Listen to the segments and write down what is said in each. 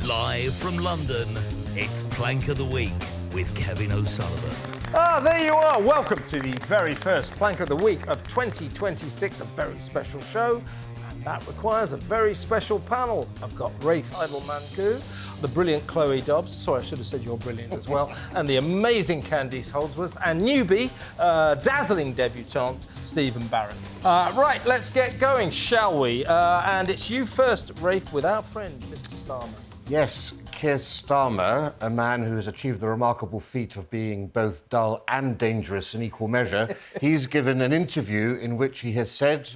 Live from London, it's Plank of the Week with Kevin O'Sullivan. There you are. Welcome to the very first Plank of the Week of 2026, a very special show. And that requires a very special panel. I've got Rafe, Heydel-Mankoo, the brilliant Chloe Dobbs. Sorry, I should have said you're brilliant as well. And the amazing Candice Holdsworth. And newbie, dazzling debutante, Stephen Barrett. Right, let's get going, shall we? And it's you first, Rafe, with our friend, Mr. Starmer. Yes, Keir Starmer, a man who has achieved the remarkable feat of being both dull and dangerous in equal measure, he's given an interview in which he has said,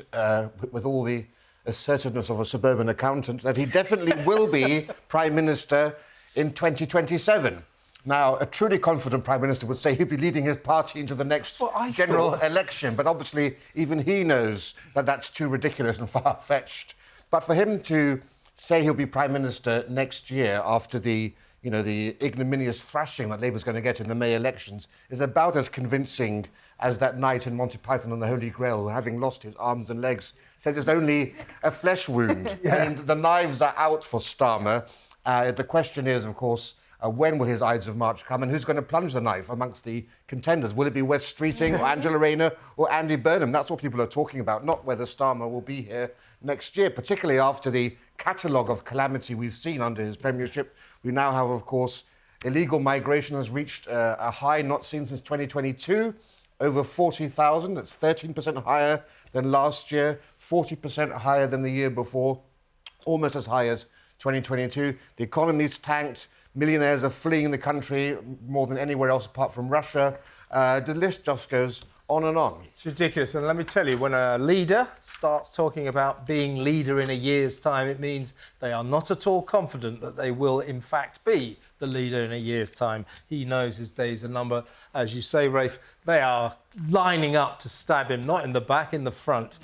with all the assertiveness of a suburban accountant, that he definitely will be Prime Minister in 2027. Now, a truly confident Prime Minister would say he'd be leading his party into the next general election, but obviously even he knows that that's too ridiculous and far-fetched. But for him to say he'll be Prime Minister next year after the ignominious thrashing that Labour's going to get in the May elections is about as convincing as that knight in Monty Python and the Holy Grail who, having lost his arms and legs, says it's only a flesh wound. And the knives are out for Starmer. The question is, of course, when will his Ides of March come and who's going to plunge the knife amongst the contenders? Will it be Wes Streeting or Angela Rayner or Andy Burnham? That's what people are talking about, not whether Starmer will be here next year, particularly after the catalogue of calamity we've seen under his premiership. We now have, of course, illegal migration has reached a high not seen since 2022, over 40,000. That's 13% higher than last year, 40% higher than the year before, almost as high as 2022. The economy's tanked. Millionaires are fleeing the country more than anywhere else apart from Russia. The list just goes on and on. It's ridiculous. And let me tell you, when a leader starts talking about being leader in a year's time, it means they are not at all confident that they will, in fact, be the leader in a year's time. He knows his days are numbered. As you say, Rafe, they are lining up to stab him, not in the back, in the front.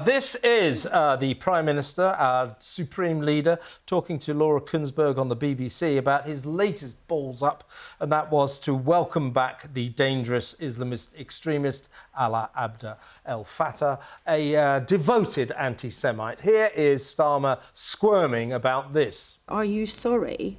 This is the Prime Minister, our supreme leader, talking to Laura Kunsberg on the BBC about his latest balls up, and that was to welcome back the dangerous Islamist extremist Alaa Abd El Fattah, a devoted anti-Semite. Here is Starmer squirming about this. Are you sorry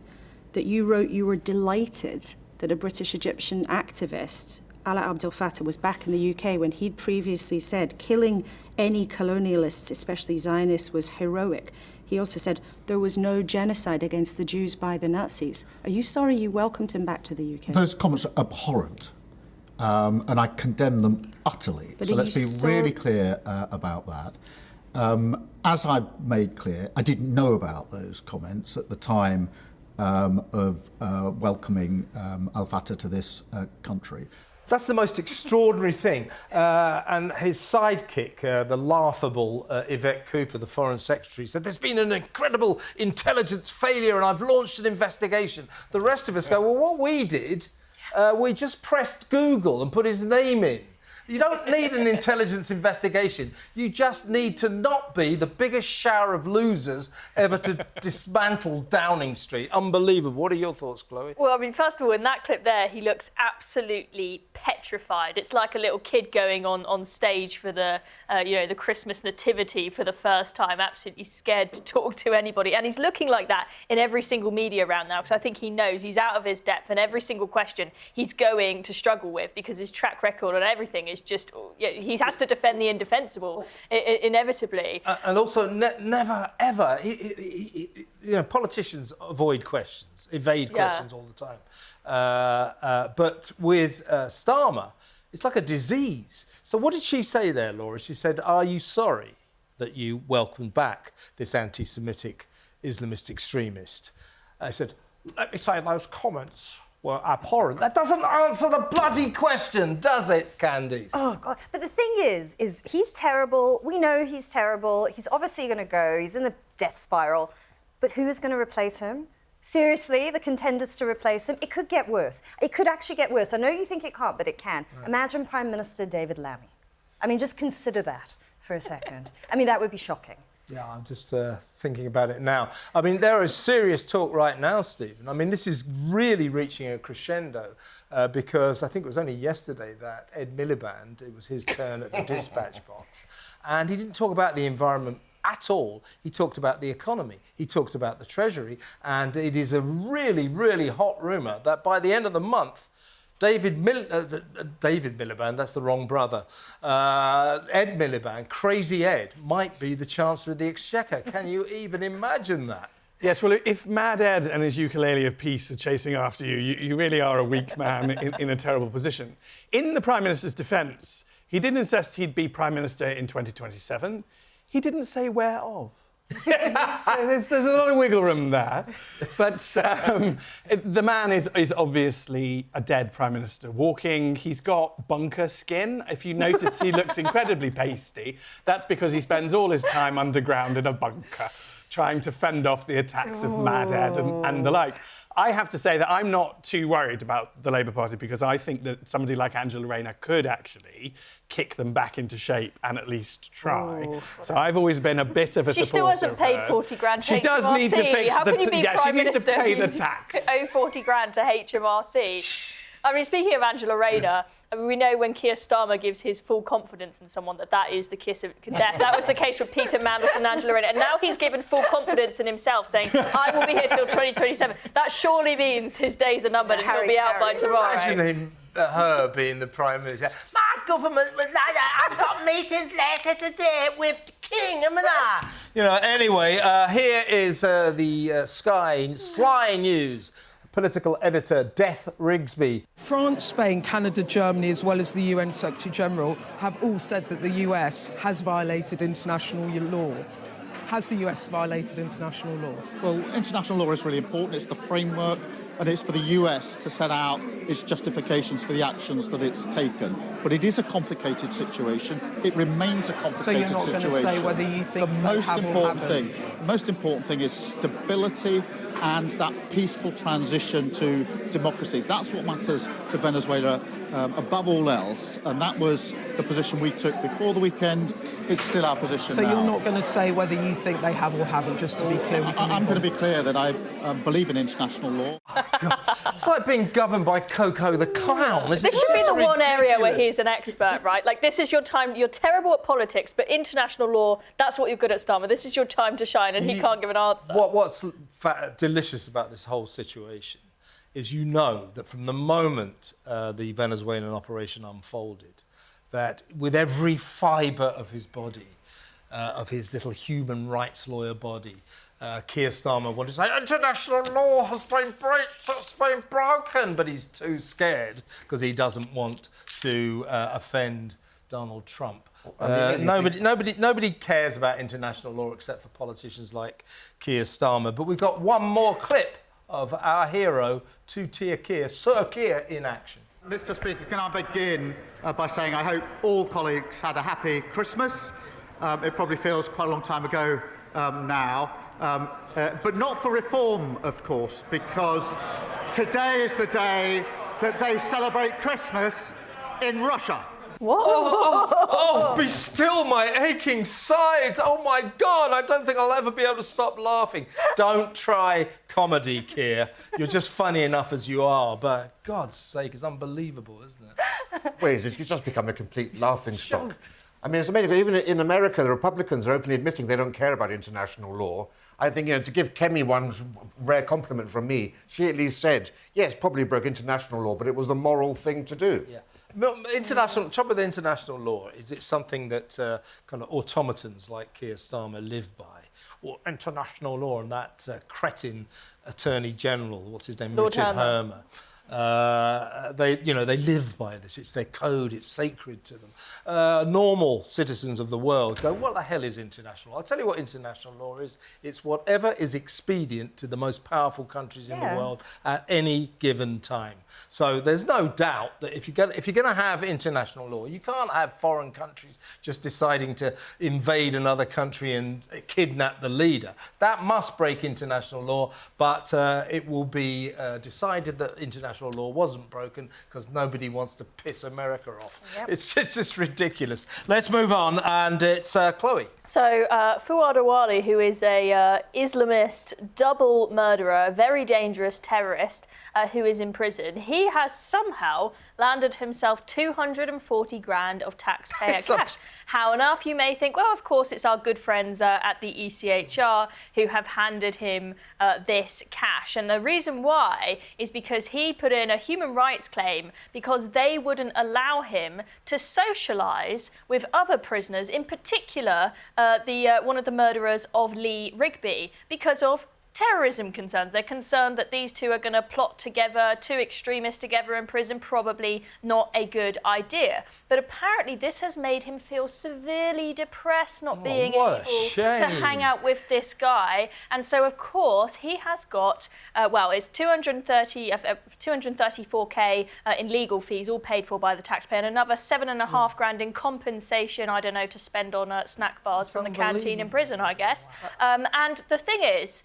that you wrote you were delighted that a British Egyptian activist, Alaa Abd El Fattah, was back in the UK when he'd previously said killing any colonialists, especially Zionists, was heroic? He also said there was no genocide against the Jews by the Nazis. Are you sorry you welcomed him back to the UK? Those comments are abhorrent, and I condemn them utterly. But so let's be really clear about that. As I made clear, I didn't know about those comments at the time of welcoming Al Fattah to this country. That's the most extraordinary thing. And his sidekick, the laughable Yvette Cooper, the Foreign Secretary, said there's been an incredible intelligence failure and I've launched an investigation. The rest of us go, well, what we did, we just pressed Google and put his name in. You don't need an intelligence investigation. You just need to not be the biggest shower of losers ever to dismantle Downing Street. Unbelievable. What are your thoughts, Chloe? Well, I mean, first of all, in that clip there, he looks absolutely petrified. It's like a little kid going on stage for the, the Christmas nativity for the first time, absolutely scared to talk to anybody. And he's looking like that in every single media round now, because I think he knows he's out of his depth and every single question he's going to struggle with because his track record on everything is just, he has to defend the indefensible, inevitably. And also, never, ever, politicians evade questions all the time. But with Starmer, it's like a disease. So what did she say there, Laura? She said, are you sorry that you welcomed back this anti-Semitic Islamist extremist? I said, let me say those comments were abhorrent. That doesn't answer the bloody question, does it, Candice? Oh, God. But the thing is he's terrible. We know he's terrible. He's obviously going to go. He's in the death spiral. But who is going to replace him? Seriously, the contenders to replace him? It could get worse. It could actually get worse. I know you think it can't, but it can. Right. Imagine Prime Minister David Lammy. I mean, just consider that for a second. I mean, that would be shocking. Yeah, I'm just thinking about it now. I mean, there is serious talk right now, Stephen. I mean, this is really reaching a crescendo because I think it was only yesterday that Ed Miliband, it was his turn at the dispatch box, and he didn't talk about the environment at all. He talked about the economy. He talked about the Treasury. And it is a really, really hot rumour that by the end of the month, David Miliband, that's the wrong brother, Ed Miliband, Crazy Ed, might be the Chancellor of the Exchequer. Can you even imagine that? Yes, well, if Mad Ed and his ukulele of peace are chasing after you, you really are a weak man in a terrible position. In the Prime Minister's defence, he did insist he'd be Prime Minister in 2027. He didn't say where of. So there's a lot of wiggle room there. But the man is obviously a dead Prime Minister walking. He's got bunker skin. If you notice, he looks incredibly pasty. That's because he spends all his time underground in a bunker, trying to fend off the attacks of Mad Ed and the like. I have to say that I'm not too worried about the Labour Party because I think that somebody like Angela Rayner could actually kick them back into shape and at least try. Ooh. So I've always been a bit of a supporter. She still hasn't paid 40 grand to HMRC. She does need to fix How can you be she Prime needs Minister to pay the tax. Owe 40 grand to HMRC. I mean, speaking of Angela Rayner, I mean, we know when Keir Starmer gives his full confidence in someone that is the kiss of death. That was the case with Peter Mandelson and Angela Rayner. And now he's given full confidence in himself, saying, I will be here till 2027. That surely means his days are numbered and he'll be out by tomorrow. Imagine her being the Prime Minister. My government was like that. I've got meetings later today with King and that. You know, anyway, here is the Sly News. Political editor Death Rigsby. France, Spain, Canada, Germany, as well as the UN Secretary-General have all said that the US has violated international law. Has the US violated international law? Well, international law is really important. It's the framework, and it's for the US to set out its justifications for the actions that it's taken. But it is a complicated situation. It remains a complicated situation. So you're not going to say whether you think the most important thing is stability and that peaceful transition to democracy. That's what matters to Venezuela above all else, and that was the position we took before the weekend. It's still our position now. So you're not going to say whether you think they have or haven't, just to be clear? I'm going to be clear that I believe in international law. It's like being governed by Coco the Clown. This should be the one area where he's an expert, right? Like, this is your time. You're terrible at politics, but international law, that's what you're good at, Starmer. This is your time to shine, and he can't give an answer. What's delicious about this whole situation is you know that from the moment the Venezuelan operation unfolded, that with every fibre of his body, of his little human rights lawyer body, Keir Starmer wanted to say, international law has been breached, it's been broken, but he's too scared because he doesn't want to offend Donald Trump. Nobody cares about international law except for politicians like Keir Starmer. But we've got one more clip of our hero, two-tier Keir, Sir Keir, in action. Mr. Speaker, can I begin by saying I hope all colleagues had a happy Christmas. It probably feels quite a long time ago now. But not for reform, of course, because today is the day that they celebrate Christmas in Russia. What? Oh, be still my aching sides. Oh, my God, I don't think I'll ever be able to stop laughing. Don't try comedy, Keir. You're just funny enough as you are, but God's sake, it's unbelievable, isn't it? Ways, it's just become a complete laughing stock. I mean, it's amazing. Even in America, the Republicans are openly admitting they don't care about international law. I think, to give Kemi one rare compliment from me, she at least said, yes, probably broke international law, but it was the moral thing to do. Yeah. Trouble with international law is it's something that kind of automatons like Keir Starmer live by. Or international law, and that cretin Attorney General, what's his name, Lord Richard Hermer. They live by this. It's their code. It's sacred to them. Normal citizens of the world go, what the hell is international law? I'll tell you what international law is. It's whatever is expedient to the most powerful countries in the world at any given time. So there's no doubt that if you're going to have international law, you can't have foreign countries just deciding to invade another country and kidnap the leader. That must break international law, but it will be decided that international international law wasn't broken because nobody wants to piss America off. Yep. It's just ridiculous. Let's move on, and it's Chloe. So, Fouad Ouali, who is a Islamist double murderer, a very dangerous terrorist who is in prison, he has somehow landed himself 240 grand of taxpayer cash. How on earth, you may think, well, of course, it's our good friends at the ECHR who have handed him this cash. And the reason why is because he put in a human rights claim because they wouldn't allow him to socialise with other prisoners, in particular one of the murderers of Lee Rigby, because of terrorism concerns. They're concerned that these two are going to plot together, two extremists together in prison, probably not a good idea. But apparently this has made him feel severely depressed, not being able to hang out with this guy. And so, of course, he has got, it's 234k in legal fees, all paid for by the taxpayer, and another 7.5 grand in compensation, I don't know, to spend on snack bars from the canteen in prison, I guess. And the thing is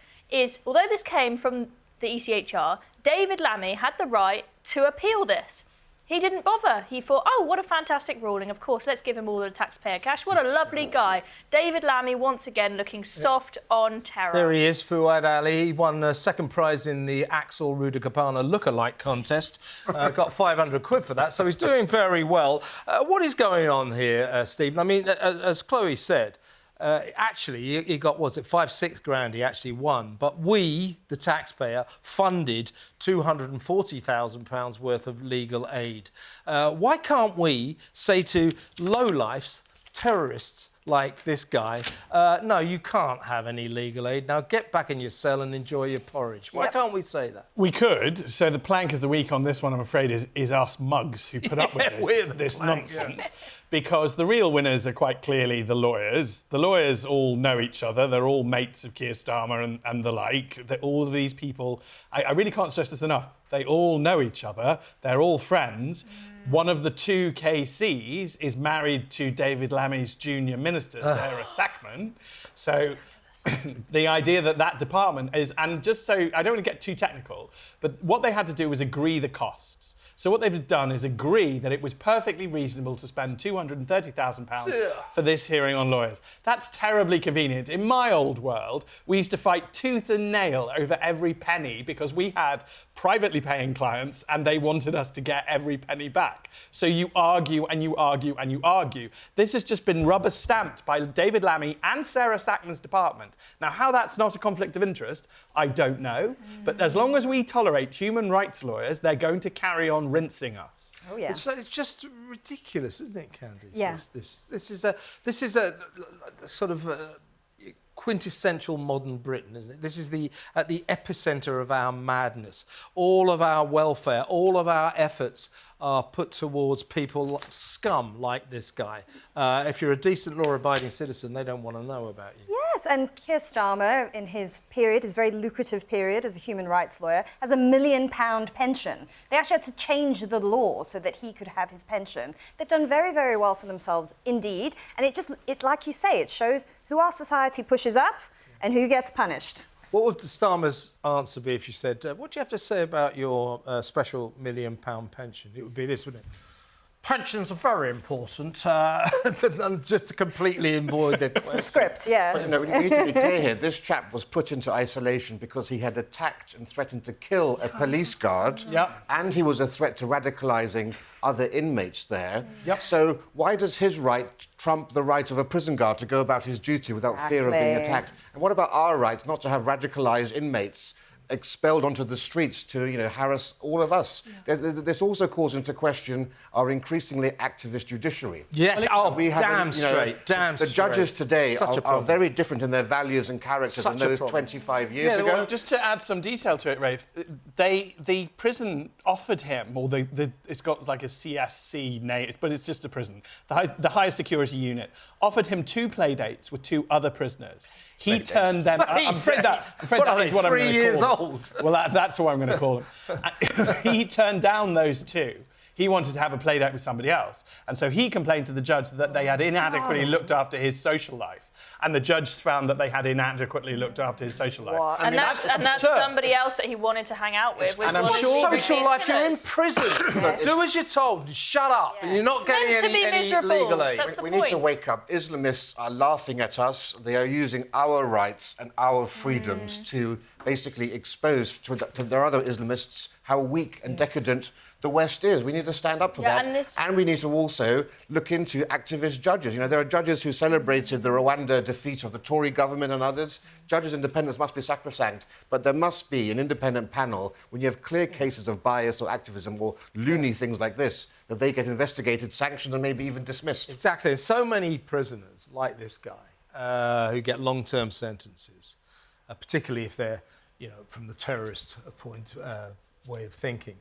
although this came from the ECHR, David Lammy had the right to appeal this. He didn't bother. He thought, oh, what a fantastic ruling. Of course, let's give him all the taxpayer cash. What a lovely guy. David Lammy, once again, looking soft on terror. There he is, Fouad Ali. He won second prize in the Axel Rudakapana lookalike contest. Got 500 quid for that, so he's doing very well. What is going on here, Stephen? I mean, as Chloe said, actually, he got, 5-6 grand he actually won. But we, the taxpayer, funded £240,000 worth of legal aid. Why can't we say to lowlifes, terrorists like this guy, no, you can't have any legal aid. Now get back in your cell and enjoy your porridge. Why can't we say that? We could. So the plank of the week on this one, I'm afraid, is us mugs who put up with this nonsense. Yeah. Because the real winners are quite clearly the lawyers. The lawyers all know each other. They're all mates of Keir Starmer and the like. All of these people, I really can't stress this enough. They all know each other. They're all friends. One of the two KCs is married to David Lammy's junior minister, Sarah Sackman. So the idea that department is, and just so, I don't want to get too technical, but what they had to do was agree the costs. So what they've done is agree that it was perfectly reasonable to spend £230,000 for this hearing on lawyers. That's terribly convenient. In my old world, we used to fight tooth and nail over every penny because we had privately paying clients and they wanted us to get every penny back. So you argue and you argue and you argue. This has just been rubber stamped by David Lammy and Sarah Sackman's department. Now, how that's not a conflict of interest, I don't know. But as long as we tolerate human rights lawyers, they're going to carry on rinsing us. Oh yeah. It's just ridiculous, isn't it, Candice? Yeah. This is a sort of quintessential modern Britain, isn't it? This is at the epicentre of our madness. All of our welfare, all of our efforts are put towards people, scum like this guy. If you're a decent law-abiding citizen, they don't want to know about you. Yes, and Keir Starmer, in his period, his very lucrative period as a human rights lawyer, has £1 million pension. They actually had to change the law so that he could have his pension. They've done very, very well for themselves indeed. And it like you say, it shows who our society pushes up and who gets punished. What would the Starmer's answer be if you said, what do you have to say about your special £1 million pension? It would be this, wouldn't it? Pensions are very important, just to completely avoid the question. The script, yeah. But, we need to be clear here. This chap was put into isolation because he had attacked and threatened to kill a police guard, and he was a threat to radicalising other inmates there. So why does his right trump the right of a prison guard to go about his duty without fear of being attacked? And what about our right not to have radicalised inmates expelled onto the streets to, harass all of us? This also calls into question our increasingly activist judiciary. Yes, damn straight. The judges today are very different in their values and characters than those 25 years ago. Well, just to add some detail to it, Rafe, the prison offered him, or it's got like a CSC name, but it's just a prison. The highest security unit offered him 2 play dates with 2 other prisoners. He turned them. I'm afraid that is what I'm going to call 3 years old. Well, that's what I'm going to call him. He turned down those 2. He wanted to have a play date with somebody else. And so he complained to the judge that they had inadequately looked after his social life. and the judge found that they had inadequately looked after his social life. What? And that's absurd. somebody else that he wanted to hang out with. And I'm one of sure the Social life, you're in killers. prison. Do as you're told and shut up. And you're not getting meant to be any miserable. legal aid. That's the We need to point. wake up. Islamists are laughing at us. They are using our rights and our freedoms to basically expose to their other Islamists how weak and decadent the West is. We need to stand up for Yeah, that. And we need to also look into activist judges. You know, there are judges who celebrated the Rwanda defeat of the Tory government and others. Judges' independence must be sacrosanct, but there must be an independent panel when you have clear cases of bias or activism or loony things like this, that they get investigated, sanctioned and maybe even dismissed. Exactly. There's so many prisoners like this guy who get long-term sentences, particularly if they're, from the terrorist way of thinking.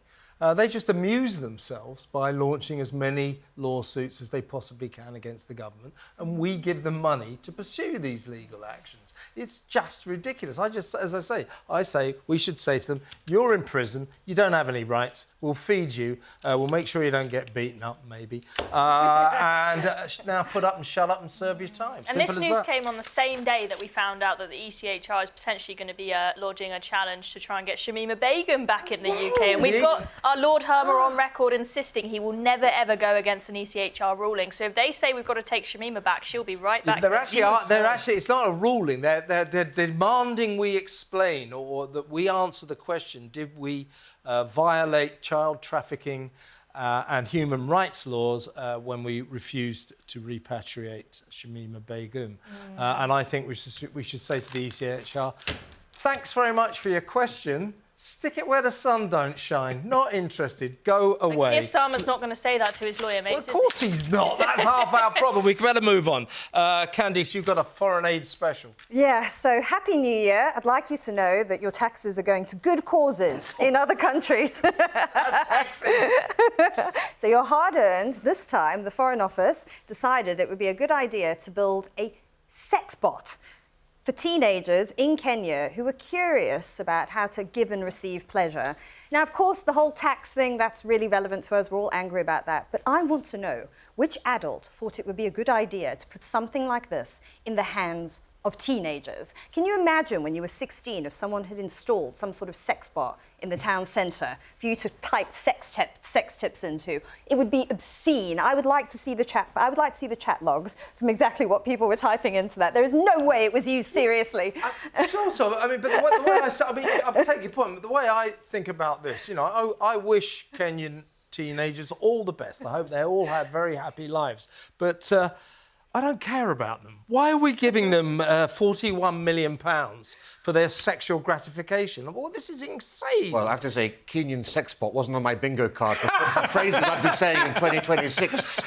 They just amuse themselves by launching as many lawsuits as they possibly can against the government, and we give them money to pursue these legal actions. It's just ridiculous. I say we should say to them, you're in prison, you don't have any rights, we'll feed you, we'll make sure you don't get beaten up, maybe, and now put up and shut up and serve your time. And this news came on the same day that we found out that the ECHR is potentially going to be lodging a challenge to try and get Shamima Begum back in the UK. And we've got our Lord Hermer on record insisting he will never, ever go against an ECHR ruling. So if they say we've got to take Shamima back, she'll be right back. They're actually, it's not a ruling. They're demanding we explain or that we answer the question, did we violate child trafficking and human rights laws when we refused to repatriate Shamima Begum? And I think we should say to the ECHR, thanks very much for your question. Stick it where the sun don't shine. Not interested. Go away. Keir Starmer's not going to say that to his lawyer, mate. Well, of course he's not. That's half our problem. We better move on. Candice, you've got a foreign aid special. Yeah, so Happy New Year. I'd like you to know that your taxes are going to good causes in other countries. So your hard-earned, this time, the Foreign Office decided it would be a good idea to build a sex bot for teenagers in Kenya who were curious about how to give and receive pleasure. Now, of course, the whole tax thing, that's really relevant to us. We're all angry about that. But I want to know which adult thought it would be a good idea to put something like this in the hands of teenagers. Can you imagine when you were 16 if someone had installed some sort of sex bot in the town centre for you to type sex tips into? It would be obscene. I would like to see the chat logs from exactly what people were typing into that. There is no way it was used seriously. Sort of. I mean, but the way I take your point. But the way I think about this, I wish Kenyan teenagers all the best. I hope they all have very happy lives. But I don't care about them. Why are we giving them £41 million for their sexual gratification? Well, this is insane. Well, I have to say, Kenyan sex bot wasn't on my bingo card. The phrases I'd be saying in 2026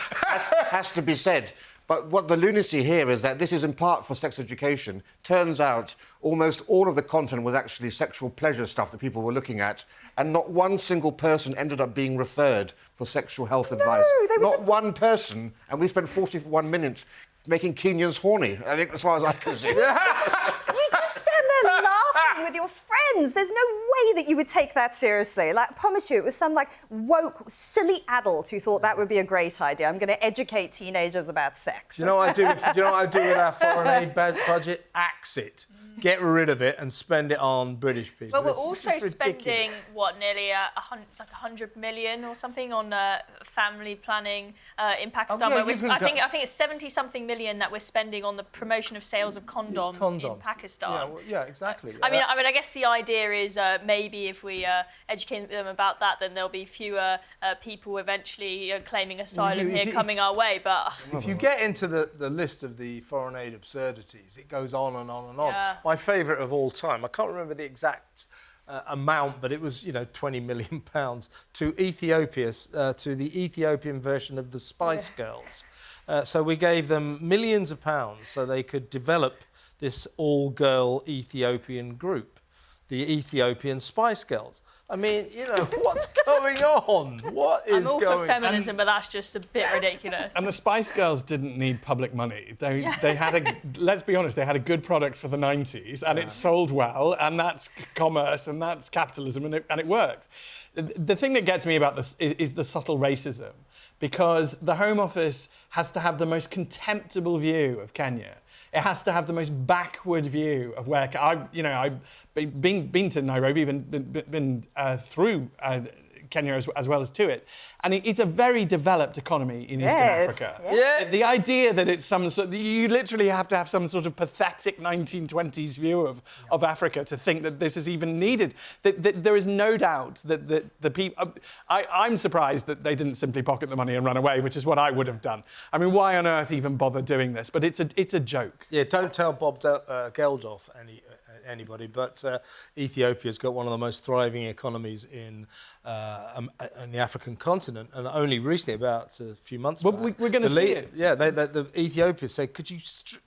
has to be said. But what the lunacy here is that this is in part for sex education. Turns out almost all of the content was actually sexual pleasure stuff that people were looking at, and not one single person ended up being referred for sexual health advice. Not one person, and we spent 41 minutes making Kenyans horny, I think, as far as I can see. You just stand there laughing with your friends. There's no way that you would take that seriously. Like, I promise you, it was some, woke, silly adult who thought that would be a great idea. I'm going to educate teenagers about sex. Do you know what I do? Do you know what I do with our foreign aid budget? Axe it. Get rid of it and spend it on British people. But we're also spending, nearly 100 million or something on family planning in Pakistan. I think it's 70-something million that we're spending on the promotion of sales of condoms. In Pakistan. Yeah, exactly. I mean, I guess the idea is maybe if we educate them about that, then there'll be fewer people eventually claiming asylum coming our way. But if you get into the list of the foreign aid absurdities, it goes on and on and on. Yeah. My favourite of all time, I can't remember the exact amount, but it was, £20 million to Ethiopia, to the Ethiopian version of the Spice Girls. So we gave them millions of pounds so they could develop this all-girl Ethiopian group, the Ethiopian Spice Girls. I mean, what's going on? What is I'm all going on? for feminism, but that's just a bit ridiculous. And the Spice Girls didn't need public money. They had let's be honest, they had a good product for the 90s, and it sold well, and that's commerce, and that's capitalism, and it worked. The thing that gets me about this is the subtle racism, because the Home Office has to have the most contemptible view of Kenya. It has to have the most backward view of where I've been to Nairobi, been through Kenya as well as to it. And it's a very developed economy in Eastern Africa. Yes. The idea that it's some sort, you literally have to have some sort of pathetic 1920s view of Africa to think that this is even needed. That there is no doubt that the people... I'm surprised that they didn't simply pocket the money and run away, which is what I would have done. I mean, why on earth even bother doing this? But it's a joke. Yeah, don't tell Bob Geldof anybody, but Ethiopia's got one of the most thriving economies in the African continent, and only recently, about a few months back, we're going to see it. Yeah, the Ethiopia said, could you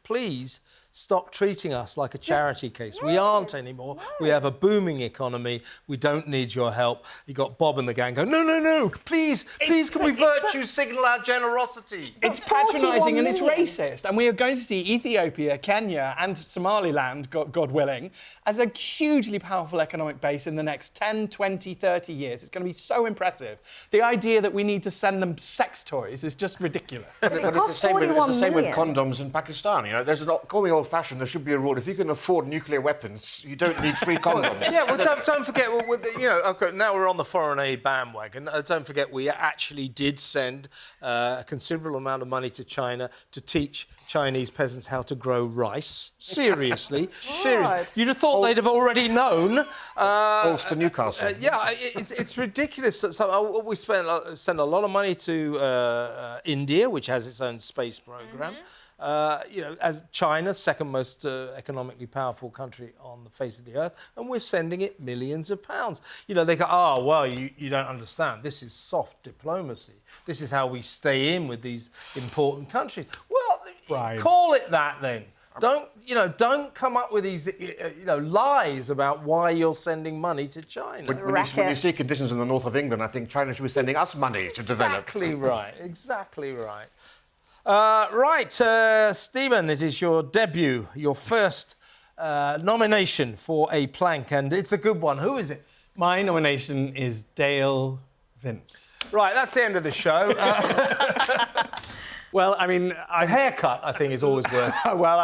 please stop treating us like a charity case? We aren't anymore. We have a booming economy. We don't need your help. You got Bob and the gang going, no, please, can we virtue signal our generosity? It's patronising and it's racist. And we are going to see Ethiopia, Kenya and Somaliland, God willing, as a hugely powerful economic base in the next 10, 20, 30 years. It's going to be so impressive. The idea that we need to send them sex toys is just ridiculous. But it's the same with condoms in Pakistan. You know, call me old-fashioned, there should be a rule. If you can afford nuclear weapons, you don't need free condoms. Yeah, well, don't forget, okay, now we're on the foreign aid bandwagon. Don't forget, we actually did send a considerable amount of money to China to teach Chinese peasants how to grow rice. Seriously. You'd have thought they'd have already known. Ulster, Newcastle. It's ridiculous. We send a lot of money to India, which has its own space program. As China, second most economically powerful country on the face of the earth, and we're sending it millions of pounds. They go, you don't understand. This is soft diplomacy. This is how we stay in with these important countries. Well, call it that then. Don't come up with these, lies about why you're sending money to China. When you see conditions in the north of England, I think China should be sending us money to develop. Exactly right. Stephen, it is your debut, your first nomination for a plank, and it's a good one. Who is it? My nomination is Dale Vince. Right, that's the end of the show. Well, I mean... A haircut, I think, is always worth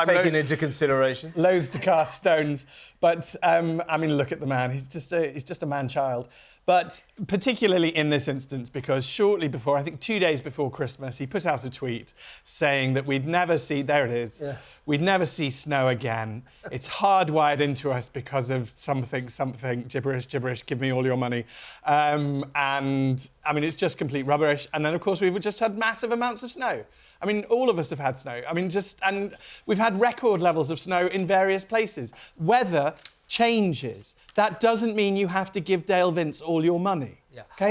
taking into consideration. Loath to cast stones. But, look at the man. He's just a man-child. But particularly in this instance, because shortly before, I think 2 days before Christmas, he put out a tweet saying that we'd never see... There it is. Yeah. We'd never see snow again. It's hardwired into us because of something, gibberish, give me all your money. It's just complete rubbish. And then, of course, we've just had massive amounts of snow. I mean, all of us have had snow. And we've had record levels of snow in various places. Weather changes. That doesn't mean you have to give Dale Vince all your money. Yeah. Okay?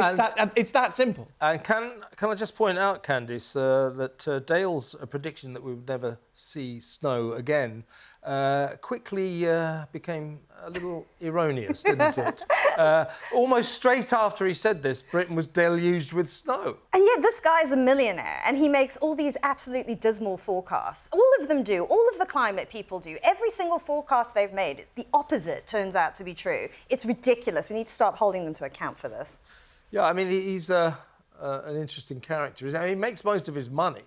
It's that simple. And can I just point out, Candice, that Dale's prediction that we would never see snow again quickly became a little erroneous, didn't it? Almost straight after he said this, Britain was deluged with snow. And yet this guy's a millionaire and he makes all these absolutely dismal forecasts. All of them do. All of the climate people do. Every single forecast they've made, the opposite turns out to be true. It's ridiculous. We need to start holding them to account for this. Yeah, I mean, he's an interesting character. He makes most of his money,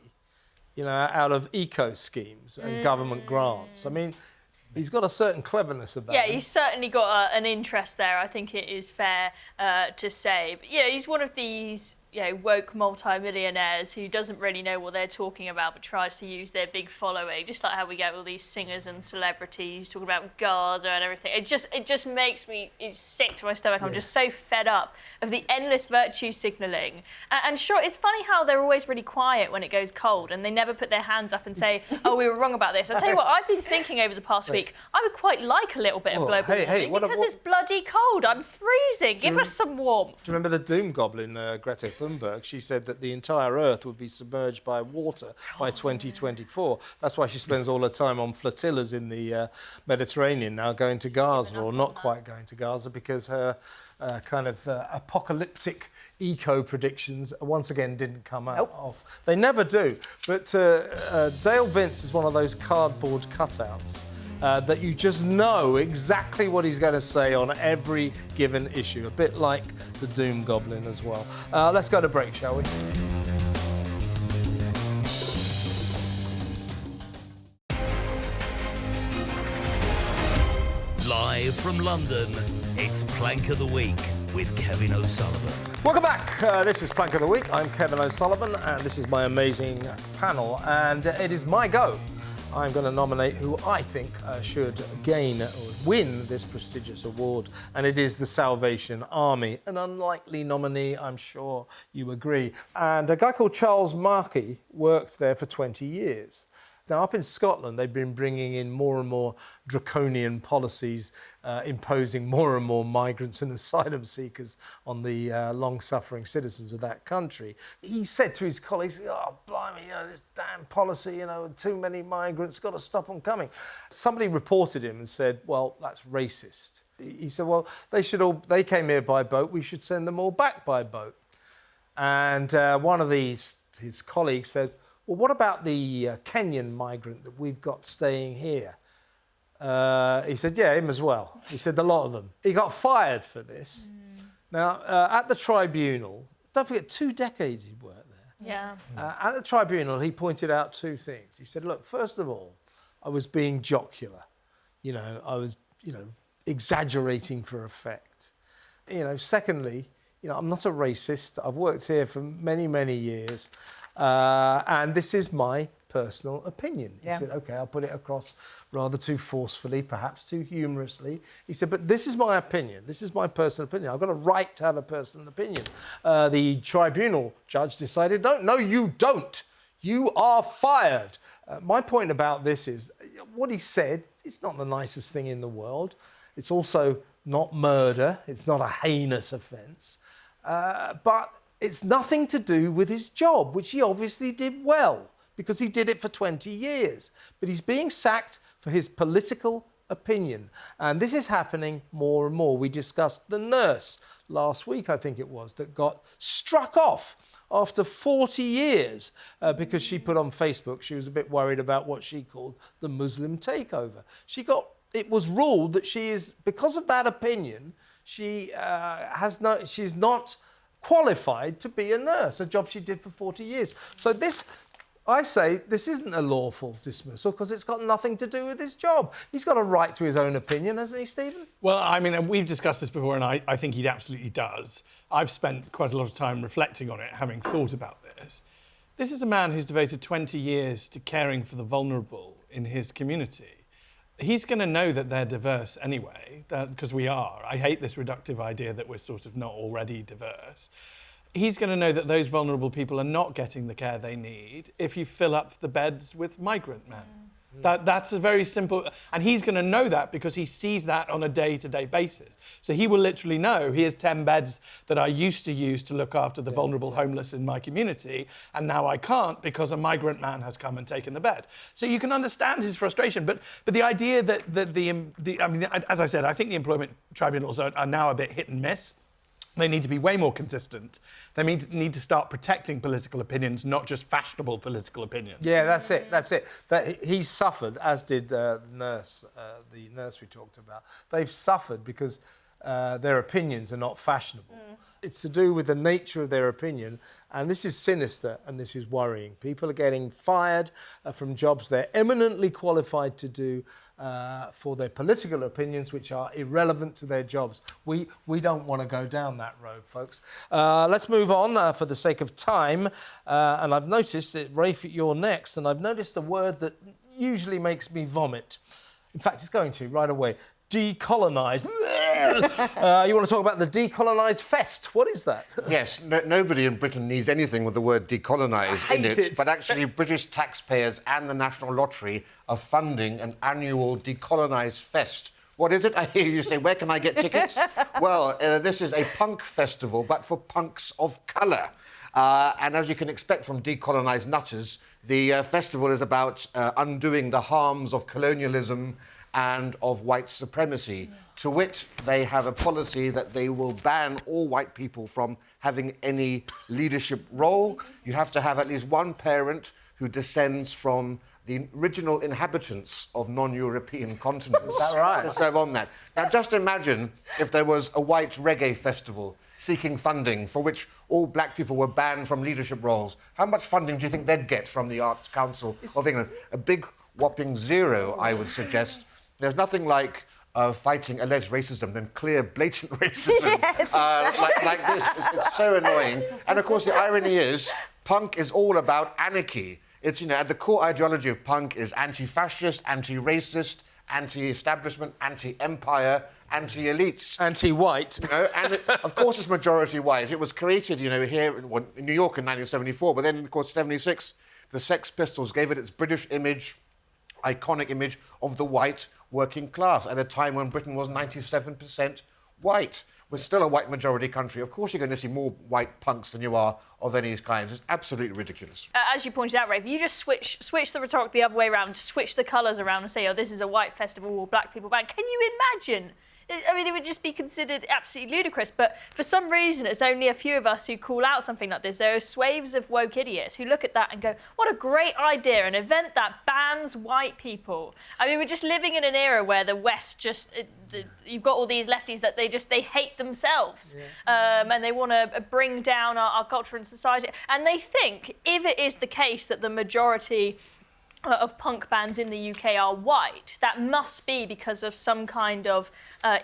out of eco schemes and government grants. I mean, he's got a certain cleverness about him. Yeah, he's certainly got an interest there, I think it is fair to say. But, he's one of these, woke multi-millionaires who doesn't really know what they're talking about but tries to use their big following, just like how we get all these singers and celebrities talking about Gaza and everything. It just makes me sick to my stomach. Yeah. I'm just so fed up of the endless virtue signalling. And sure, it's funny how they're always really quiet when it goes cold and they never put their hands up and say, oh, we were wrong about this. I'll tell you what, I've been thinking over the past week, I would quite like a little bit of global warming because it's bloody cold. I'm freezing. Give us some warmth. Do you remember the doom goblin, Greta Thunberg? She said that the entire Earth would be submerged by water by 2024. That's why she spends all her time on flotillas in the Mediterranean now, going to Gaza, or not quite going to Gaza, because her apocalyptic eco predictions once again didn't come out off. They never do. But Dale Vince is one of those cardboard cutouts that you just know exactly what he's going to say on every given issue, a bit like the Doom Goblin as well. Let's go to break, shall we? Live from London, it's Plank of the Week with Kevin O'Sullivan. Welcome back. This is Plank of the Week. I'm Kevin O'Sullivan, and this is my amazing panel. And it is my go. I'm going to nominate who I think should win this prestigious award, and it is the Salvation Army. An unlikely nominee, I'm sure you agree. And a guy called Charles Markey worked there for 20 years. Now, up in Scotland, they've been bringing in more and more draconian policies, imposing more and more migrants and asylum seekers on the long-suffering citizens of that country. He said to his colleagues, "Oh, blimey, this damn policy, too many migrants, got to stop them coming." Somebody reported him and said, "Well, that's racist." He said, "Well, they came here by boat, we should send them all back by boat." And one of his colleagues said, "Well, what about the Kenyan migrant that we've got staying here?" He said, "Yeah, him as well." He said, "A lot of them." He got fired for this. Now, at the tribunal, don't forget, 2 decades he worked there. Yeah. At the tribunal, he pointed out 2 things. He said, "Look, first of all, I was being jocular. I was, exaggerating for effect. Secondly, I'm not a racist. I've worked here for many, many years. And this is my personal opinion." He said, "OK, I'll put it across rather too forcefully, perhaps too humorously." He said, "But this is my opinion. This is my personal opinion. I've got a right to have a personal opinion." The tribunal judge decided, no, you don't. You are fired. My point about this is, what he said, it's not the nicest thing in the world. It's also not murder. It's not a heinous offence. But it's nothing to do with his job, which he obviously did well, because he did it for 20 years. But he's being sacked for his political opinion. And this is happening more and more. We discussed the nurse last week, I think it was, that got struck off after 40 years because she put on Facebook she was a bit worried about what she called the Muslim takeover. It was ruled that she is, because of that opinion, she's not qualified to be a nurse, a job she did for 40 years. So this isn't a lawful dismissal because it's got nothing to do with his job. He's got a right to his own opinion, hasn't he, Stephen? Well, I mean, we've discussed this before, and I think he absolutely does. I've spent quite a lot of time reflecting on it, having thought about this. This is a man who's devoted 20 years to caring for the vulnerable in his community. He's going to know that they're diverse anyway, because we are. I hate this reductive idea that we're sort of not already diverse. He's going to know that those vulnerable people are not getting the care they need if you fill up the beds with migrant men. That's a very simple... And he's going to know that because he sees that on a day-to-day basis. So he will literally know, here's 10 beds that I used to use to look after the vulnerable homeless in my community, and now I can't because a migrant man has come and taken the bed. So you can understand his frustration. But the idea that I mean, as I said, I think the employment tribunals are now a bit hit and miss. They need to be way more consistent. They need to start protecting political opinions, not just fashionable political opinions. Yeah, that's it. He's suffered, as did the nurse we talked about. They've suffered because their opinions are not fashionable. It's to do with the nature of their opinion, and this is sinister and this is worrying. People are getting fired from jobs they're eminently qualified to do for their political opinions, which are irrelevant to their jobs. We don't want to go down that road, folks. Let's move on for the sake of time. And I've noticed that, Rafe, you're next, and I've noticed a word that usually makes me vomit. In fact, it's going to right away. Decolonise. You want to talk about the Decolonise Fest? What is that? Yes, nobody in Britain needs anything with the word decolonise in it, but actually British taxpayers and the National Lottery are funding an annual Decolonise Fest. What is it? I hear you say, where can I get tickets? Well, this is a punk festival, but for punks of colour. And as you can expect from decolonised nutters, the festival is about undoing the harms of colonialism and of white supremacy. To wit, they have a policy that they will ban all white people from having any leadership role. You have to have at least one parent who descends from the original inhabitants of non-European continents. Is that right? To serve on that. Now, just imagine if there was a white reggae festival seeking funding for which all black people were banned from leadership roles. How much funding do you think they'd get from the Arts Council of England? A big whopping zero, I would suggest. There's nothing like of fighting alleged racism than clear, blatant racism like this. It's so annoying. And, of course, the irony is punk is all about anarchy. It's, you know, at the core ideology of punk is anti-fascist, anti-racist, anti-establishment, anti-empire, anti-elites. Anti-white. You know, and of course it's majority white. It was created, you know, here in New York in 1974, but then, of course, 76, the Sex Pistols gave it its British image, iconic image of the white working class at a time when Britain was 97% white. We're still a white majority country. Of course you're going to see more white punks than you are of any kinds. It's absolutely ridiculous. As you pointed out, Rafe, you just switch the rhetoric the other way around, switch the colours around and say, oh, this is a white festival or black people ban. Can you imagine? I mean, it would just be considered absolutely ludicrous. But for some reason, it's only a few of us who call out something like this. There are swaths of woke idiots who look at that and go, what a great idea, an event that bans white people. I mean, we're just living in an era where the West just... you've got all these lefties that they hate themselves. And they want to bring down our culture and society. And they think, if it is the case that the majority of punk bands in the UK are white, that must be because of some kind of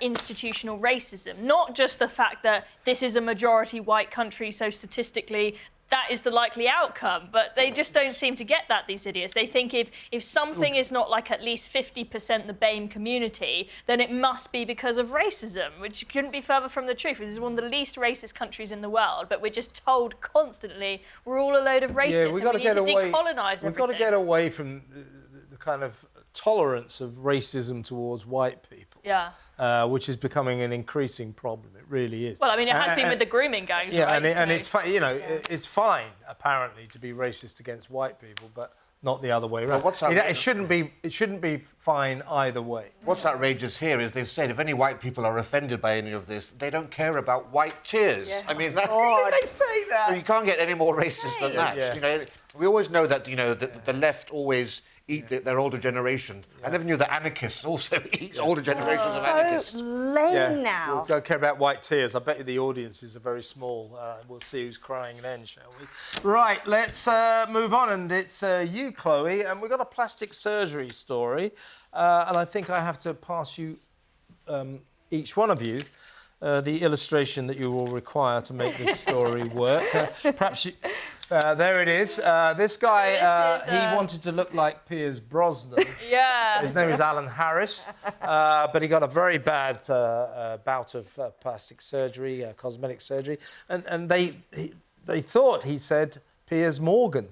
institutional racism, not just the fact that this is a majority white country, so statistically that is the likely outcome. But they just don't seem to get that, these idiots. They think if something is not like at least 50% the BAME community, then it must be because of racism, which couldn't be further from the truth. This is one of the least racist countries in the world, but we're just told constantly we're all a load of racists. Yeah, we've got to get away. Decolonise We've got to get away from the kind of tolerance of racism towards white people. Yeah. Which is becoming an increasing problem. It really is. Well, I mean, it has been with the grooming gangs, yeah, right? and it's you know, it's fine apparently to be racist against white people, but not the other way around. Well, it shouldn't be fine either way. What's outrageous here is they've said if any white people are offended by any of this, they don't care about white tears. Yeah. I mean, that, Did they say that? So you can't get any more racist than that. Yeah. You know, we always know that, you know, the left always eat their older generation. I never knew that anarchists also eat older generations of anarchists. So lame now. Well, don't care about white tears. I bet you the audiences are very small. We'll see who's crying then, shall we? Right, let's move on. And it's you, Chloe. And we've got a plastic surgery story. And I think I have to pass you, each one of you, the illustration that you will require to make this story work. Perhaps you... there it is. This guy, he wanted to look like Piers Brosnan. Yeah. His name is Alan Harris, but he got a very bad bout of plastic surgery, cosmetic surgery, and they thought he said Piers Morgan.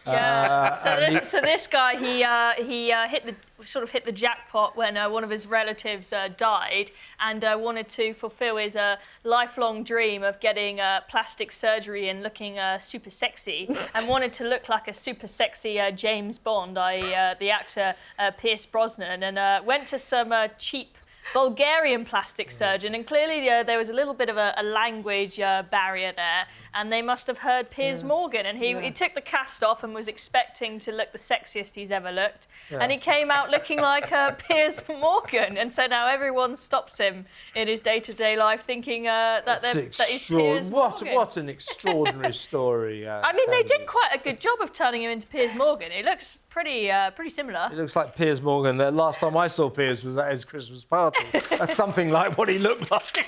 Yeah. So this guy, he hit the jackpot when one of his relatives died, and wanted to fulfil his lifelong dream of getting plastic surgery and looking super sexy, and wanted to look like a super sexy James Bond, the actor Piers Brosnan, and went to some cheap Bulgarian plastic surgeon, and clearly there was a little bit of a language barrier there, and they must have heard Piers Morgan, and he took the cast off and was expecting to look the sexiest he's ever looked, and he came out looking like Piers Morgan, and so now everyone stops him in his day-to-day life thinking that he's Piers Morgan. What an extraordinary story. I mean, they did quite a good job of turning him into Piers Morgan. He looks pretty similar. It looks like Piers Morgan. The last time I saw Piers was at his Christmas party. That's something like what he looked like.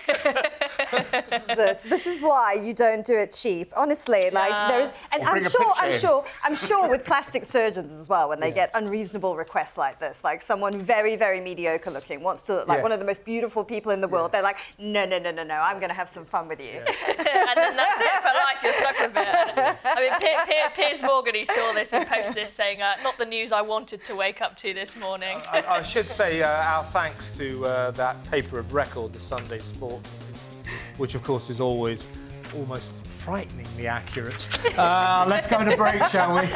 This is why you don't do it cheap. Honestly, like there is, and I'm sure with plastic surgeons as well, when they get unreasonable requests like this, like someone very, very mediocre looking wants to look like one of the most beautiful people in the world, they're like, no, I'm going to have some fun with you. And then that's it for life. You're stuck with it. I mean, Piers Morgan, he saw this and posted this saying, not the news I wanted to wake up to this morning. I should say our thanks to that paper of record, the Sunday Sport, which of course is always almost frighteningly accurate. Let's go to break, shall we?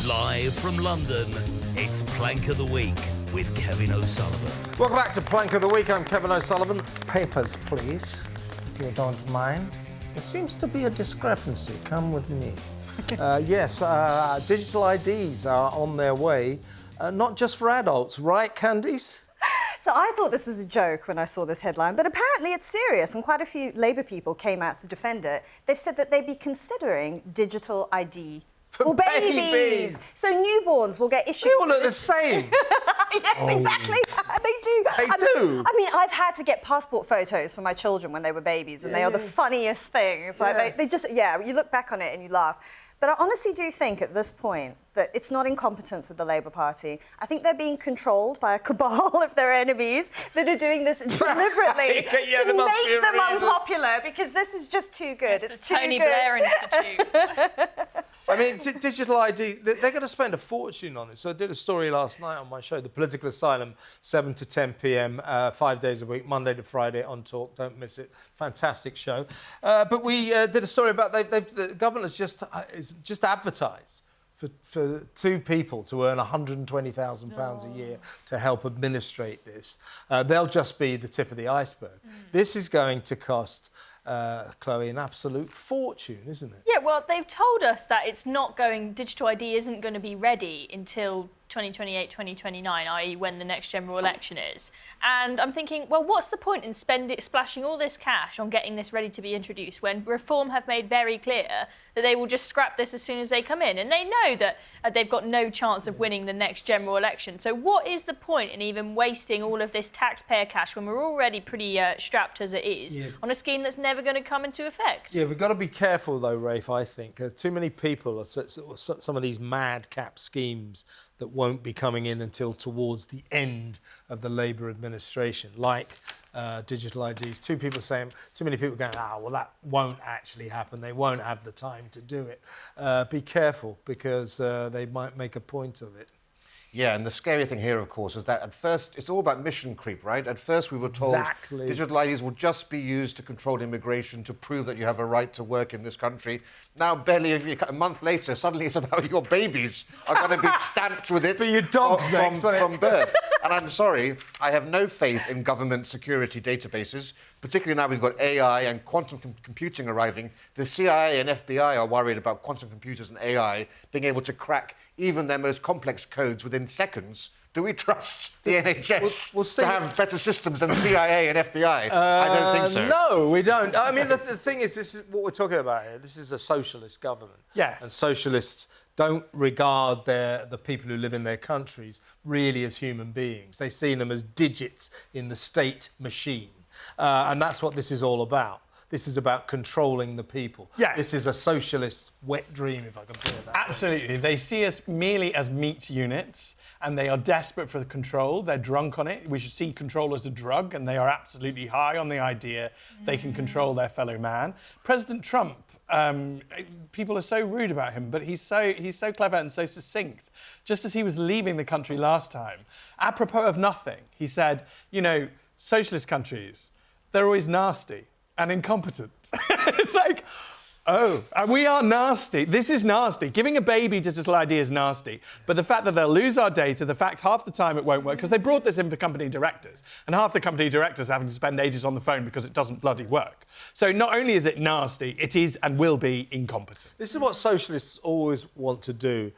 Live from London, it's Plank of the Week with Kevin O'Sullivan. Welcome back to Plank of the Week. I'm Kevin O'Sullivan. Papers, please, if you don't mind. There seems to be a discrepancy. Come with me. Yes, digital IDs are on their way, not just for adults, right, Candice? So I thought this was a joke when I saw this headline, but apparently apparently it's serious, and quite a few Labour people came out to defend it. They've said that they'd be considering digital ID for babies. So newborns will get issued. They all look the same. Yes, exactly. They do. I mean, I've had to get passport photos for my children when they were babies, and they are the funniest things. Like they just, you look back on it and you laugh. But I honestly do think at this point that it's not incompetence with the Labour Party. I think they're being controlled by a cabal of their enemies that are doing this deliberately to make them unpopular, because this is just too good. It's too Tony good. Blair Institute. I mean, digital ID, they're going to spend a fortune on it. So I did a story last night on my show, The Political Asylum, 7 to 10 p.m, 5 days a week, Monday to Friday on Talk. Don't miss it. Fantastic show. But we did a story about the government has just advertised for two people to earn £120,000 a year to help administrate this. They'll just be the tip of the iceberg. This is going to cost Chloe an absolute fortune, isn't it? Yeah, well, they've told us that digital ID isn't going to be ready until 2028, 2029, i.e. when the next general election is. And I'm thinking, well, what's the point in splashing all this cash on getting this ready to be introduced when Reform have made very clear that they will just scrap this as soon as they come in? And they know that they've got no chance of winning the next general election. So what is the point in even wasting all of this taxpayer cash when we're already pretty strapped as it is on a scheme that's never going to come into effect? Yeah, we've got to be careful, though, Rafe, I think. Too many people, some of these madcap schemes that won't be coming in until towards the end of the Labour administration, like digital IDs. Too many people going, well, that won't actually happen. They won't have the time to do it. Be careful, because they might make a point of it. Yeah, and the scary thing here, of course, is that at first it's all about mission creep, right? At first we were told digital IDs will just be used to control immigration, to prove that you have a right to work in this country. Now, barely a month later, suddenly it's about your babies are going to be stamped with it from birth. And I'm sorry, I have no faith in government security databases, particularly now we've got AI and quantum computing arriving. The CIA and FBI are worried about quantum computers and AI being able to crack even their most complex codes within seconds. Do we trust the NHS to have better systems than CIA and FBI? I don't think so. No, we don't. I mean, the thing is, this is what we're talking about here. This is a socialist government. Yes. And socialists don't regard the people who live in their countries really as human beings. They see them as digits in the state machine. And that's what this is all about. This is about controlling the people. Yes. This is a socialist wet dream, if I can put it that way. Absolutely. They see us merely as meat units, and they are desperate for the control. They're drunk on it. We should see control as a drug, and they are absolutely high on the idea they can control their fellow man. President Trump, people are so rude about him, but he's so clever and so succinct. Just as he was leaving the country last time, apropos of nothing, he said, socialist countries, they're always nasty and incompetent. It's like, we are nasty. This is nasty. Giving a baby digital ID is nasty. But the fact that they'll lose our data, the fact half the time it won't work, because they brought this in for company directors, and half the company directors are having to spend ages on the phone because it doesn't bloody work. So not only is it nasty, it is and will be incompetent. This is what socialists always want to do.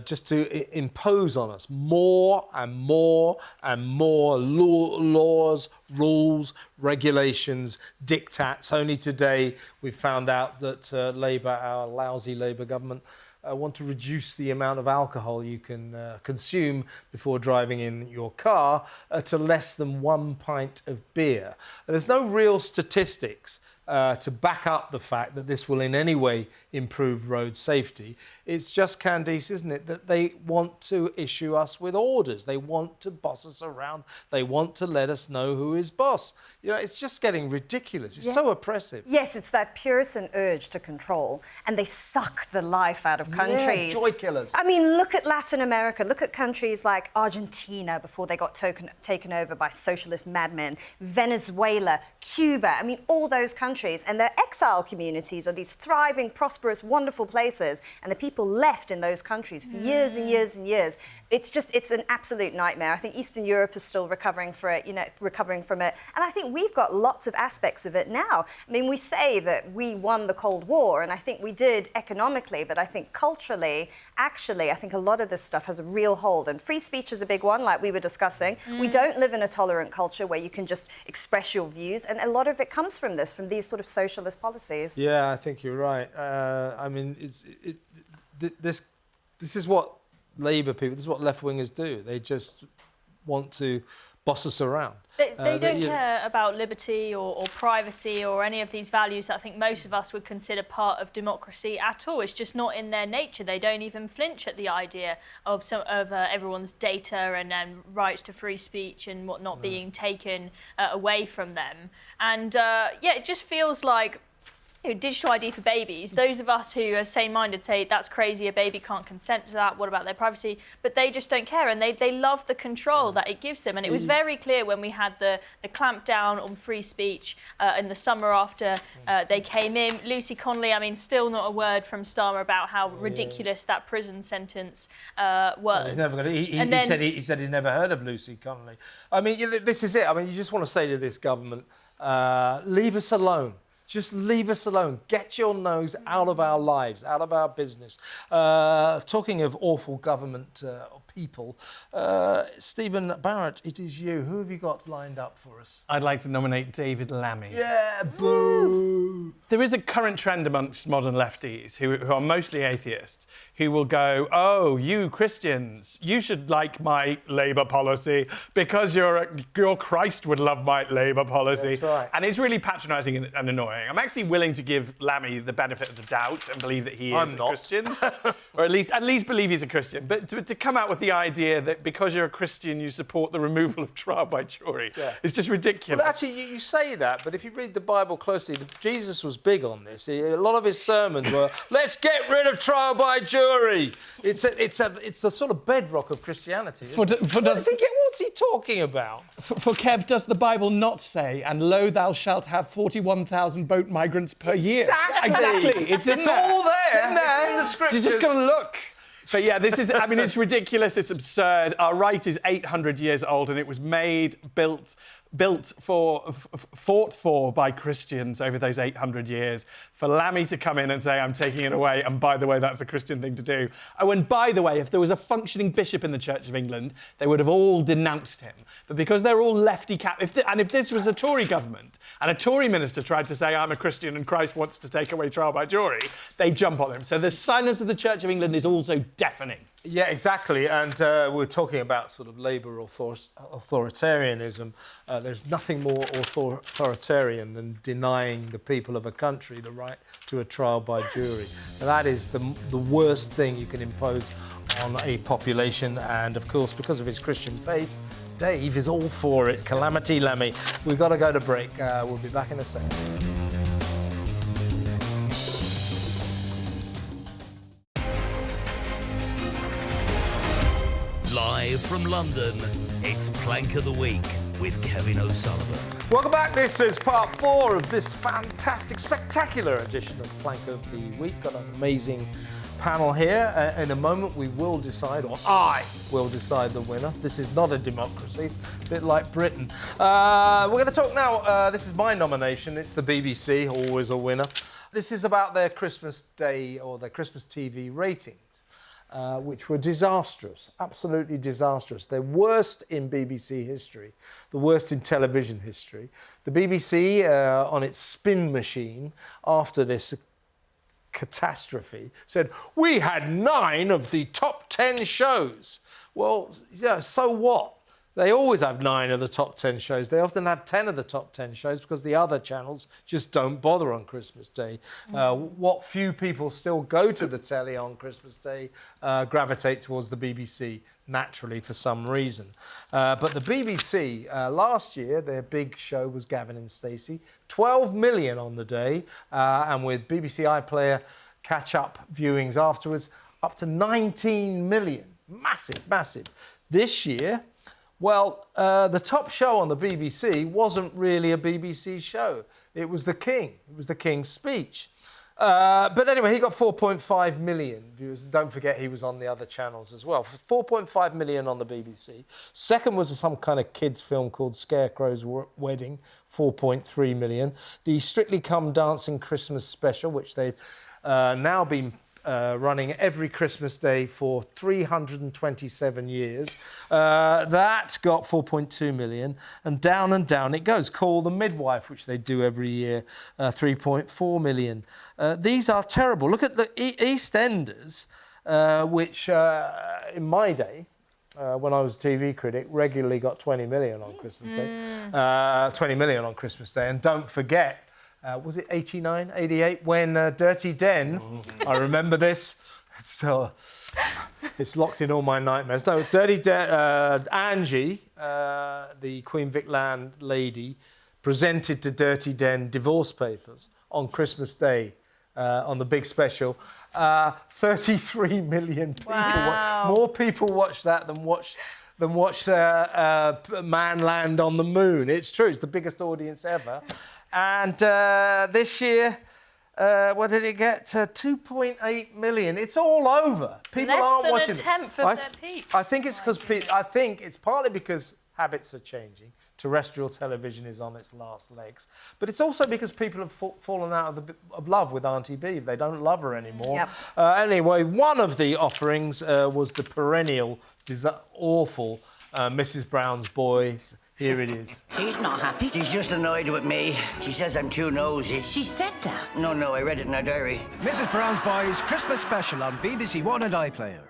Just to impose on us more and more and more laws, rules, regulations, diktats. Only today we've found out that Labour, our lousy Labour government, want to reduce the amount of alcohol you can consume before driving in your car to less than 1 pint of beer. And there's no real statistics to back up the fact that this will in any way improve road safety. It's just, Candice, isn't it, that they want to issue us with orders. They want to boss us around. They want to let us know who is boss. It's just getting ridiculous. It's so oppressive. Yes, it's that Puritan urge to control, and they suck the life out of countries. Yeah, joy killers. I mean, look at Latin America. Look at countries like Argentina before they got taken over by socialist madmen. Venezuela, Cuba. I mean, all those countries. And their exile communities are these thriving, prosperous, wonderful places. And the people left in those countries for years and years and years. It's an absolute nightmare. I think Eastern Europe is still recovering from it. And I think we've got lots of aspects of it now. I mean, we say that we won the Cold War, and I think we did economically, but I think culturally, actually, I think a lot of this stuff has a real hold. And free speech is a big one, like we were discussing. We don't live in a tolerant culture where you can just express your views. And a lot of it comes from these sort of socialist policies. Yeah, I think you're right. I mean, this is what Labour people, this is what left-wingers do. They just want to boss us around. They don't care about liberty or privacy or any of these values that I think most of us would consider part of democracy at all. It's just not in their nature. They don't even flinch at the idea of everyone's data and rights to free speech and whatnot being taken away from them. And it just feels like digital ID for babies. Those of us who are sane-minded say that's crazy, a baby can't consent to that, what about their privacy? But they just don't care, and they love the control that it gives them. And it was very clear when we had the clampdown on free speech in the summer after they came in. Lucy Connolly, I mean, still not a word from Starmer about how ridiculous that prison sentence was. He's never going to. He said he'd never heard of Lucy Connolly. I mean, this is it. I mean, you just want to say to this government, leave us alone. Just leave us alone. Get your nose out of our lives, out of our business. Talking of awful government people, Stephen Barrett, it is you. Who have you got lined up for us? I'd like to nominate David Lammy. Yeah, boo! There is a current trend amongst modern lefties who are mostly atheists who will go, oh, you Christians, you should like my Labour policy because your Christ would love my Labour policy. That's right. And it's really patronising and annoying. I'm actually willing to give Lammy the benefit of the doubt and believe that he is a Christian. Or at least believe he's a Christian. But to come out with the idea that because you're a Christian, you support the removal of trial by jury is just ridiculous. Well, actually, you say that, but if you read the Bible closely, Jesus was big on this. A lot of his sermons were, let's get rid of trial by jury. It's the sort of bedrock of Christianity. What's he talking about? For Kev, does the Bible not say, and lo, thou shalt have 41,000 boat migrants per year? Exactly. It's all there. It's in the scriptures. You just got to look. But yeah, this is, I mean, it's ridiculous, it's absurd. Our right is 800 years old and it was fought for by Christians over those 800 years. For Lammy to come in and say, I'm taking it away, and by the way, that's a Christian thing to do. Oh, and by the way, if there was a functioning bishop in the Church of England, they would have all denounced him. But because they're all lefty and if this was a Tory government and a Tory minister tried to say, I'm a Christian and Christ wants to take away trial by jury, they jump on him. So the silence of the Church of England is also deafening. Yeah, exactly. And we're talking about sort of Labour authoritarianism. There's nothing more authoritarian than denying the people of a country the right to a trial by jury. And that is the worst thing you can impose on a population. And, of course, because of his Christian faith, Dave is all for it. Calamity Lammy. We've got to go to break. We'll be back in a second. Live from London, it's Plank of the Week with Kevin O'Sullivan. Welcome back. This is part 4 of this fantastic, spectacular edition of Plank of the Week. Got an amazing panel here. In a moment, we will decide, or I will decide the winner. This is not a democracy, a bit like Britain. We're going to talk now. This is my nomination. It's the BBC, always a winner. This is about their Christmas Day or their Christmas TV ratings. Which were disastrous, absolutely disastrous. They're worst in BBC history, the worst in television history. The BBC, on its spin machine, after this catastrophe, said, we had 9 of the top 10 shows. Well, yeah, so what? They always have 9 of the top 10 shows. They often have 10 of the top 10 shows because the other channels just don't bother on Christmas Day. What few people still go to the telly on Christmas Day gravitate towards the BBC, naturally, for some reason. But the BBC, last year, their big show was Gavin and Stacey. 12 million on the day, and with BBC iPlayer catch-up viewings afterwards, up to 19 million. Massive, massive. This year, well, the top show on the BBC wasn't really a BBC show. It was The King. It was The King's Speech. But anyway, he got 4.5 million viewers. Don't forget he was on the other channels as well. 4.5 million on the BBC. Second was some kind of kids' film called Scarecrow's Wedding, 4.3 million. The Strictly Come Dancing Christmas special, which they've now been running every Christmas Day for 327 years. That got 4.2 million, and down it goes. Call the Midwife, which they do every year, 3.4 million. These are terrible. Look at the EastEnders, which in my day, when I was a TV critic, regularly got 20 million on Christmas Day. 20 million on Christmas Day. And don't forget, was it 89, 88, when Dirty Den, I remember this, it's locked in all my nightmares. No, Dirty Den, Angie, the Queen Vic Land lady, presented to Dirty Den divorce papers on Christmas Day on the big special. 33 million people. Wow. More people watch that than watch Man Land on the Moon. It's true. It's the biggest audience ever. And this year, what did it get? 2.8 million. It's all over. People aren't watching Less than a tenth of their peak. I think it's because I think it's partly because habits are changing. Terrestrial television is on its last legs. But it's also because people have fallen out of love with Auntie Beeve. They don't love her anymore. Yep. Anyway, one of the offerings was the perennial, awful Mrs. Brown's Boy. Here it is. She's not happy. She's just annoyed with me. She says I'm too nosy. She said that? No, I read it in her diary. Mrs. Brown's Boys Christmas special on BBC One and iPlayer.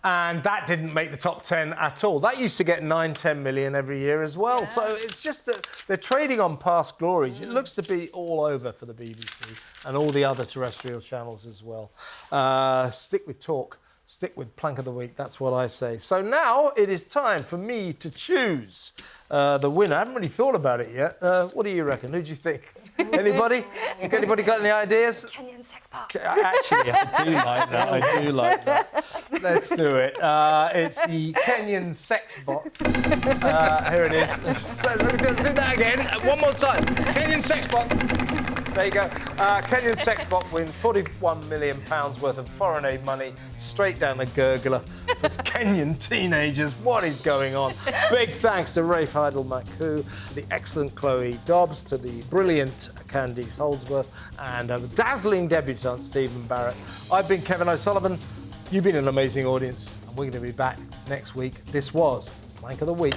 And that didn't make the top 10 at all. That used to get 9-10 million every year as well. Yeah. So it's just that they're trading on past glories. It looks to be all over for the BBC and all the other terrestrial channels as well. Stick with talk. Stick with Plank of the Week. That's what I say. So now it is time for me to choose the winner. I haven't really thought about it yet. What do you reckon? Who do you think? Anybody? Anybody got any ideas? Kenyan sex bot. Actually, I do like that. I do like that. Let's do it. It's the Kenyan sex bot. Here it is. Let me do that again. One more time. Kenyan sex bot. There you go. Kenyan sex bot wins £41 million worth of foreign aid money straight down the gurgler for Kenyan teenagers. What is going on? Big thanks to Rafe, Heydel-Mankoo, the excellent Chloe Dobbs, to the brilliant Candice Holdsworth, and a dazzling debutant, Stephen Barrett. I've been Kevin O'Sullivan. You've been an amazing audience, and we're going to be back next week. This was Plank of the Week.